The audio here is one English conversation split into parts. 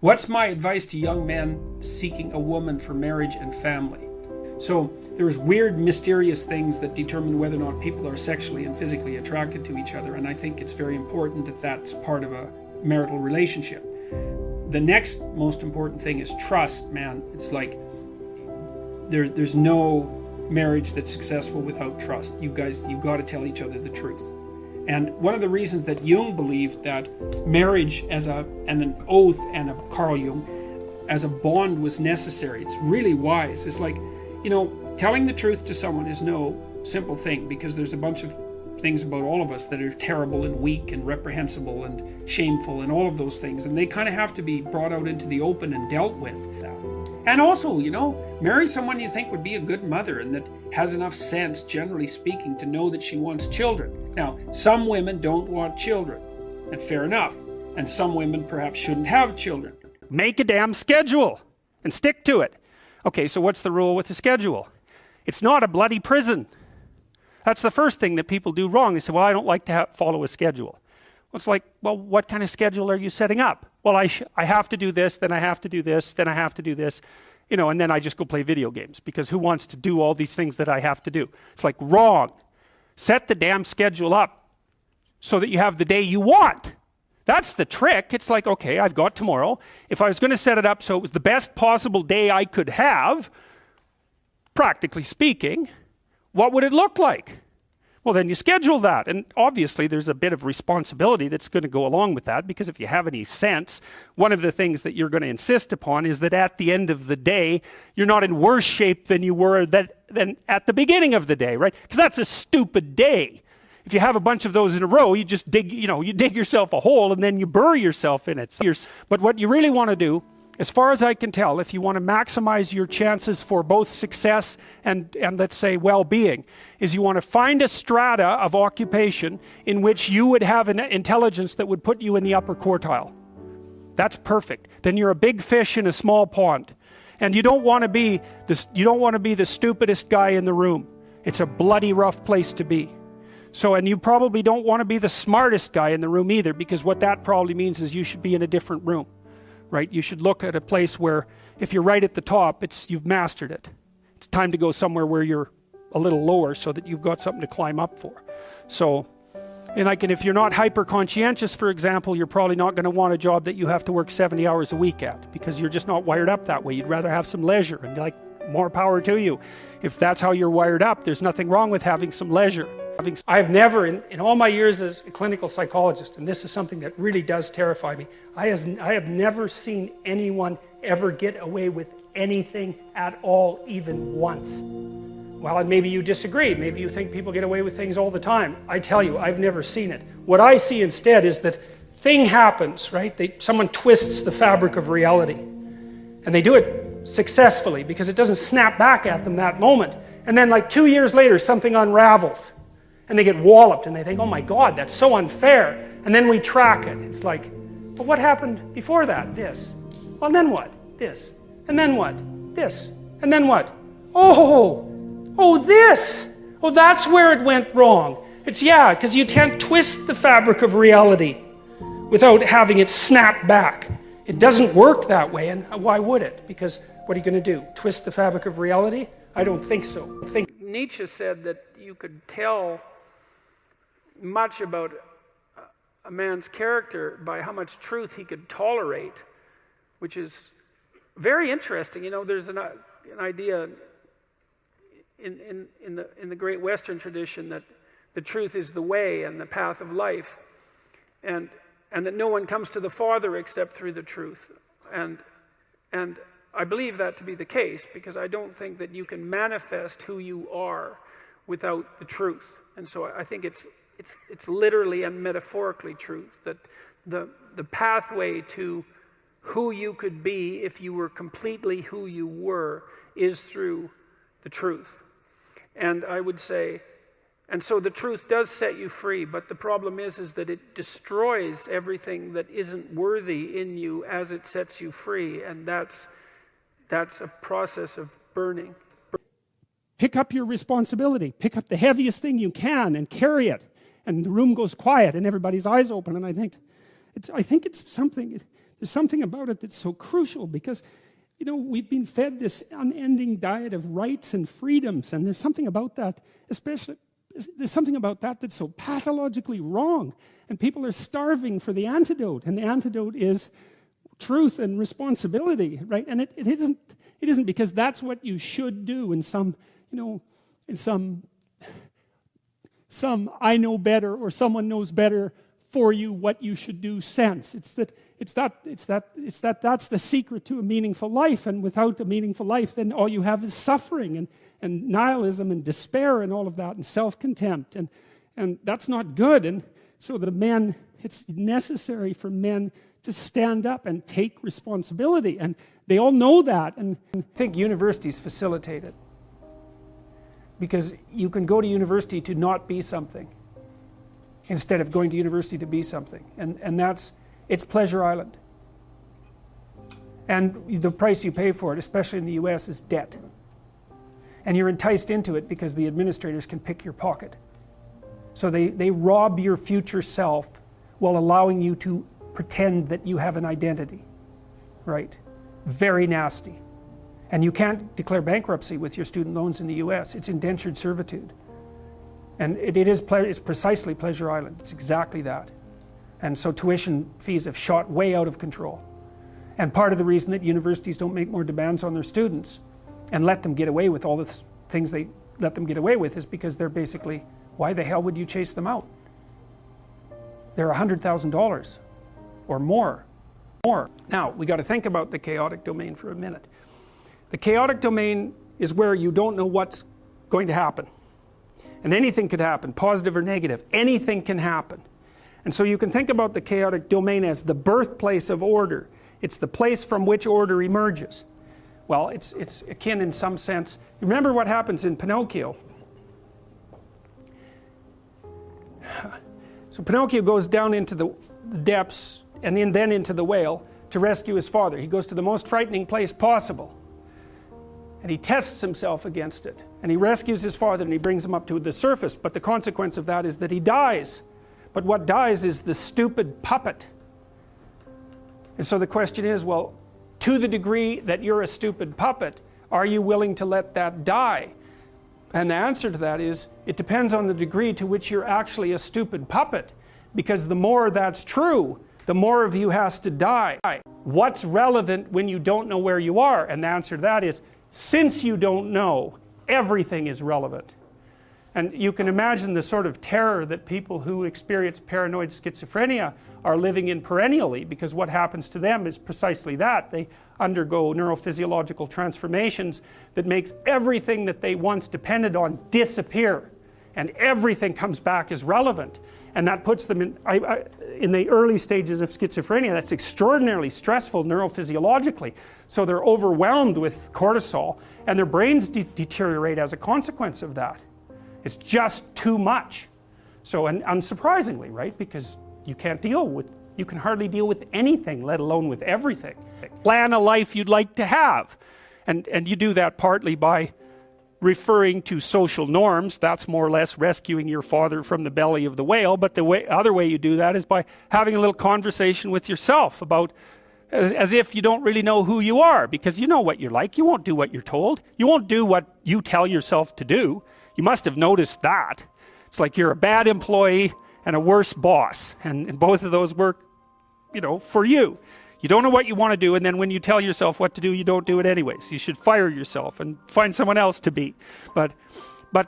What's my advice to young men seeking a woman for marriage and family? So there's weird, mysterious things that determine whether or not people are sexually and physically attracted to each other, and I think it's very important that that's part of a marital relationship. The next most important thing is trust, man. It's like there's no marriage that's successful without trust. You've got to tell each other the truth. And one of the reasons that Jung believed that marriage and an oath and Carl Jung as a bond was necessary, it's really wise. It's like, telling the truth to someone is no simple thing, because there's a bunch of things about all of us that are terrible and weak and reprehensible and shameful and all of those things, and they kind of have to be brought out into the open and dealt with. And also, marry someone you think would be a good mother and that has enough sense, generally speaking, to know that she wants children. Now, some women don't want children, and fair enough. And some women perhaps shouldn't have children. Make a damn schedule and stick to it. Okay, so what's the rule with the schedule? It's not a bloody prison. That's the first thing that people do wrong. They say, well, I don't like to follow a schedule. Well, it's like, well, what kind of schedule are you setting up? Well, I have to do this, then I have to do this, then I have to do this, and then I just go play video games, because who wants to do all these things that I have to do? It's like, wrong. Set the damn schedule up so that you have the day you want. That's the trick. It's like, okay, I've got tomorrow. If I was going to set it up so it was the best possible day I could have, practically speaking, what would it look like? Well, then you schedule that. And obviously there's a bit of responsibility that's going to go along with that, because if you have any sense, one of the things that you're going to insist upon is that at the end of the day, you're not in worse shape than you were than at the beginning of the day, right? Because that's a stupid day. If you have a bunch of those in a row, you just dig yourself a hole and then you bury yourself in it. But what you really want to do, as far as I can tell, if you want to maximize your chances for both success and let's say well-being, is you want to find a strata of occupation in which you would have an intelligence that would put you in the upper quartile. That's perfect. Then you're a big fish in a small pond. And you don't want to be the stupidest guy in the room. It's a bloody rough place to be. And you probably don't want to be the smartest guy in the room either, because what that probably means is you should be in a different room. Right? You should look at a place where if you're right at the top, you've mastered it. It's time to go somewhere where you're a little lower so that you've got something to climb up for. If you're not hyper conscientious, for example, you're probably not going to want a job that you have to work 70 hours a week at, because you're just not wired up that way. You'd rather have some leisure, and more power to you. If that's how you're wired up, there's nothing wrong with having some leisure. I've never, in all my years as a clinical psychologist, and this is something that really does terrify me, I have never seen anyone ever get away with anything at all, even once. Well, and maybe you disagree. Maybe you think people get away with things all the time. I tell you, I've never seen it. What I see instead is that thing happens, right? Someone twists the fabric of reality. And they do it successfully, because it doesn't snap back at them that moment. And then 2 years later, something unravels. And they get walloped, and they think, oh my God, that's so unfair. And then we track it. It's like, but what happened before that? This. Well, and then what? This. And then what? This. And then what? Oh, this. Oh, that's where it went wrong. Because you can't twist the fabric of reality without having it snap back. It doesn't work that way, and why would it? Because what are you going to do? Twist the fabric of reality? I don't think so. Nietzsche said that you could tell much about a man's character by how much truth he could tolerate, which is very interesting. There's an idea in the great Western tradition that the truth is the way and the path of life, and that no one comes to the Father except through the truth. And I believe that to be the case, because I don't think that you can manifest who you are without the truth. And so I think it's literally and metaphorically truth, that the pathway to who you could be if you were completely who you were is through the truth. And I would say, and so the truth does set you free, but the problem is that it destroys everything that isn't worthy in you as it sets you free, and that's a process of burning. Pick up your responsibility. Pick up the heaviest thing you can and carry it. And the room goes quiet and everybody's eyes open. And I think it's something, there's something about it that's so crucial because, you know, we've been fed this unending diet of rights and freedoms, and there's something about that, especially, there's something about that that's so pathologically wrong, and people are starving for the antidote, and the antidote is truth and responsibility, right? And it isn't because that's what you should do in some, you know, in some I know better or someone knows better for you what you should do sense. That's the secret to a meaningful life, and without a meaningful life, then all you have is suffering and nihilism and despair and all of that and self-contempt, and that's not good. And so that men, it's necessary for men to stand up and take responsibility, and they all know that. And I think universities facilitate it, because you can go to university to not be something instead of going to university to be something, and it's Pleasure Island, and the price you pay for it, especially in the US, is debt, and you're enticed into it because the administrators can pick your pocket, so they rob your future self while allowing you to pretend that you have an identity, right? Very nasty. And you can't declare bankruptcy with your student loans in the US. It's indentured servitude. And it's precisely Pleasure Island. It's exactly that. And so tuition fees have shot way out of control. And part of the reason that universities don't make more demands on their students and let them get away with all the things they let them get away with is because they're basically, why the hell would you chase them out? They're $100,000 or more. Now, we got to think about the chaotic domain for a minute. The chaotic domain is where you don't know what's going to happen. And anything could happen, positive or negative. Anything can happen. And so you can think about the chaotic domain as the birthplace of order. It's the place from which order emerges. Well, it's akin in some sense. Remember what happens in Pinocchio. So Pinocchio goes down into the depths and then into the whale to rescue his father. He goes to the most frightening place possible. And he tests himself against it. And he rescues his father and he brings him up to the surface. But the consequence of that is that he dies. But what dies is the stupid puppet. And so the question is, well, to the degree that you're a stupid puppet, are you willing to let that die? And the answer to that is, it depends on the degree to which you're actually a stupid puppet. Because the more that's true, the more of you has to die. What's relevant when you don't know where you are? And the answer to that is, since you don't know, everything is relevant. And you can imagine the sort of terror that people who experience paranoid schizophrenia are living in perennially, because what happens to them is precisely that. They undergo neurophysiological transformations that makes everything that they once depended on disappear, and everything comes back as relevant. And that puts them in the early stages of schizophrenia. That's extraordinarily stressful neurophysiologically. So they're overwhelmed with cortisol, and their brains deteriorate as a consequence of that. It's just too much. So, and unsurprisingly, right? Because you can hardly deal with anything, let alone with everything. Plan a life you'd like to have. And you do that partly by referring to social norms. That's more or less rescuing your father from the belly of the whale. But the other way you do that is by having a little conversation with yourself about, as if you don't really know who you are, because you know what you're like. You won't do what you're told. You won't do what you tell yourself to do. You must have noticed that. It's like you're a bad employee and a worse boss, and both of those work, you know, for you. You don't know what you want to do, and then when you tell yourself what to do, you don't do it anyways. You should fire yourself and find someone else to be. But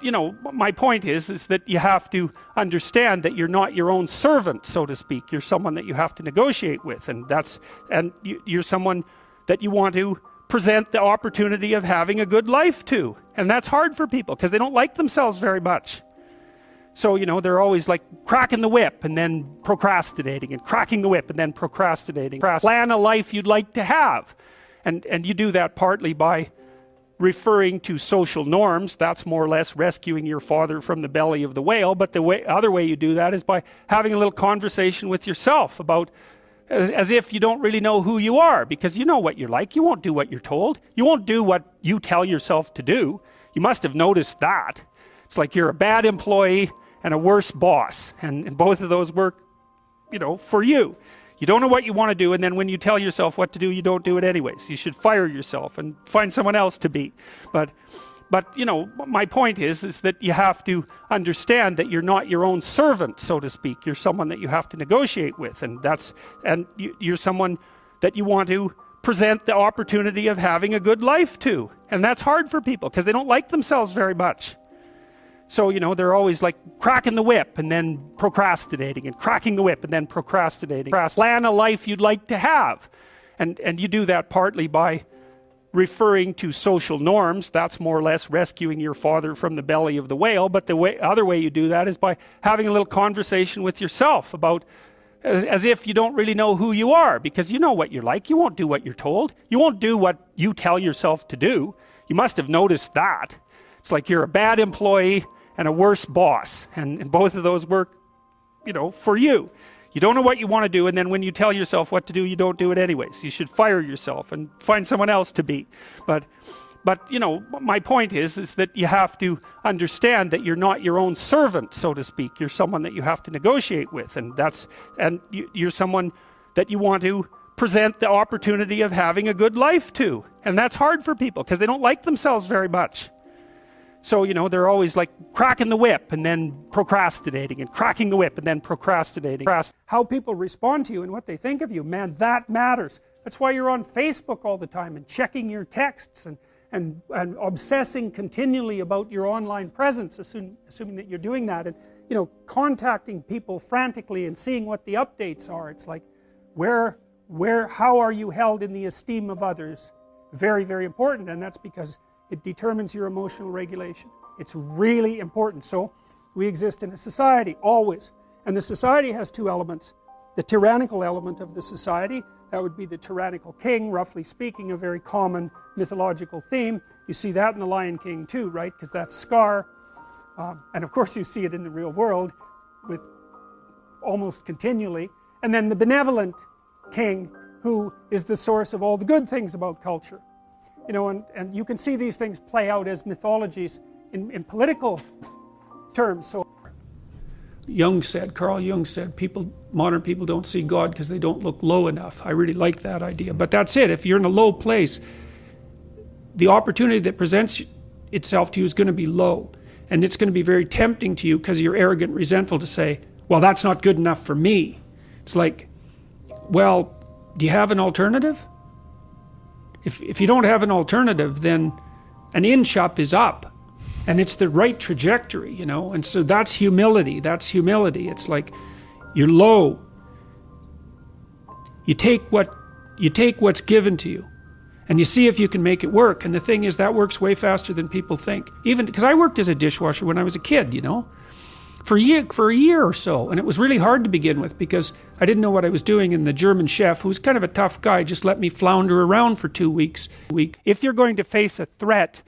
you know, my point is that you have to understand that you're not your own servant, so to speak. You're someone that you have to negotiate with, and you're someone that you want to present the opportunity of having a good life to. And that's hard for people because they don't like themselves very much. So, you know, they're always like cracking the whip and then procrastinating, and cracking the whip and then procrastinating. Plan a life you'd like to have. And you do that partly by referring to social norms. That's more or less rescuing your father from the belly of the whale. But the other way you do that is by having a little conversation with yourself about, as if you don't really know who you are, because you know what you're like. You won't do what you're told. You won't do what you tell yourself to do. You must have noticed that. It's like you're a bad employee and a worse boss, and both of those work, you know, for you. You don't know what you want to do, and then when you tell yourself what to do, you don't do it anyways. You should fire yourself and find someone else to be. But you know, my point is that you have to understand that you're not your own servant, so to speak. You're someone that you have to negotiate with, and you're someone that you want to present the opportunity of having a good life to. And that's hard for people because they don't like themselves very much. So, you know, they're always like cracking the whip and then procrastinating, and cracking the whip and then procrastinating. Plan a life you'd like to have. And you do that partly by referring to social norms. That's more or less rescuing your father from the belly of the whale. But the other way you do that is by having a little conversation with yourself about, as if you don't really know who you are, because you know what you're like. You won't do what you're told. You won't do what you tell yourself to do. You must have noticed that. It's like you're a bad employee and a worse boss, and both of those work, you know, for you. You don't know what you want to do, and then when you tell yourself what to do, you don't do it anyways. You should fire yourself and find someone else to be. But you know, my point is that you have to understand that you're not your own servant, so to speak. You're someone that you have to negotiate with, and you're someone that you want to present the opportunity of having a good life to. And that's hard for people because they don't like themselves very much. So, you know, they're always like cracking the whip and then procrastinating, and cracking the whip and then procrastinating. How people respond to you and what they think of you, man, that matters. That's why you're on Facebook all the time and checking your texts and obsessing continually about your online presence, assuming that you're doing that, and, you know, contacting people frantically and seeing what the updates are. It's like, how are you held in the esteem of others? Very, very important, and that's because it determines your emotional regulation. It's really important. So we exist in a society, always. And the society has two elements. The tyrannical element of the society, that would be the tyrannical king, roughly speaking, a very common mythological theme. You see that in The Lion King too, right? Because that's Scar. And of course you see it in the real world with almost continually. And then the benevolent king, who is the source of all the good things about culture. You know, and you can see these things play out as mythologies in political terms. So Carl Jung said, modern people don't see God because they don't look low enough. I really like that idea. But that's it. If you're in a low place, the opportunity that presents itself to you is going to be low. And it's going to be very tempting to you because you're arrogant, resentful, to say, well, that's not good enough for me. It's like, well, do you have an alternative? If you don't have an alternative, then an inch up is up, and it's the right trajectory, you know. And so that's humility. It's like you're low. You take what's given to you, and you see if you can make it work. And the thing is, that works way faster than people think. Even because I worked as a dishwasher when I was a kid, you know, for a year or so, and it was really hard to begin with because I didn't know what I was doing, and the German chef, who was kind of a tough guy, just let me flounder around for 2 weeks. If you're going to face a threat,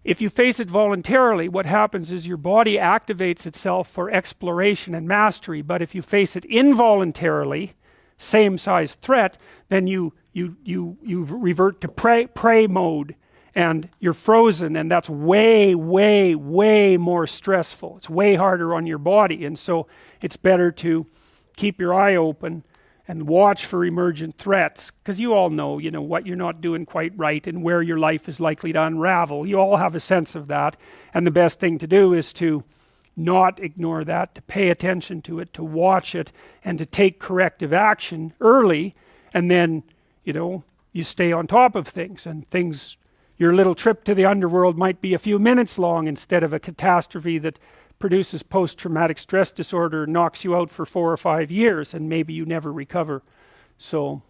if you face it voluntarily, what happens is your body activates itself for exploration and mastery. But if you face it involuntarily, same size threat, then you revert to prey mode. And you're frozen, and that's way, way, way more stressful. It's way harder on your body, and so it's better to keep your eye open and watch for emergent threats, because you all know, you know, what you're not doing quite right and where your life is likely to unravel. You all have a sense of that, and the best thing to do is to not ignore that, to pay attention to it, to watch it, and to take corrective action early, and then, you know, you stay on top of things, and things... Your little trip to the underworld might be a few minutes long instead of a catastrophe that produces post-traumatic stress disorder and knocks you out for 4 or 5 years, and maybe you never recover. So